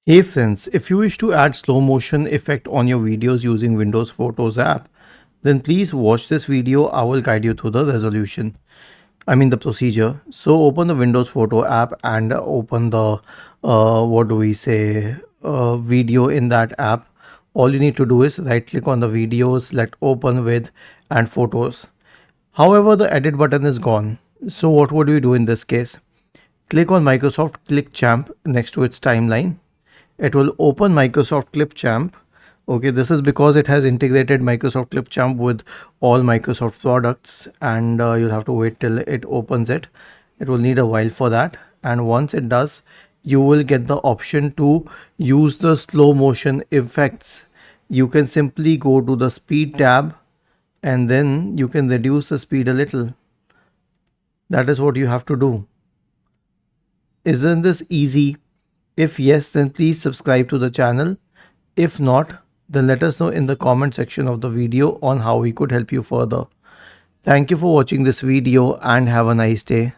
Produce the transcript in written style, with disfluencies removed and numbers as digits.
Hey friends, if you wish to add slow motion effect on your videos using Windows Photos app, then please watch this video. I will guide you through the the procedure. So open the Windows Photo app and open the, video in that app. All you need to do is right click on the video, select open with and photos. However, the edit button is gone. So what would we do in this case? Click on Microsoft Clipchamp next to its timeline. It will open Microsoft Clipchamp. Okay, this is because it has integrated Microsoft Clipchamp with all Microsoft products, and you'll have to wait till it opens it. It will need a while for that, and once it does, you will get the option to use the slow motion effects. You can simply go to the speed tab and then you can reduce the speed a little. That is what you have to do. Isn't this easy? If yes, then please subscribe to the channel. If not, then let us know in the comment section of the video on how we could help you further. Thank you for watching this video and have a nice day.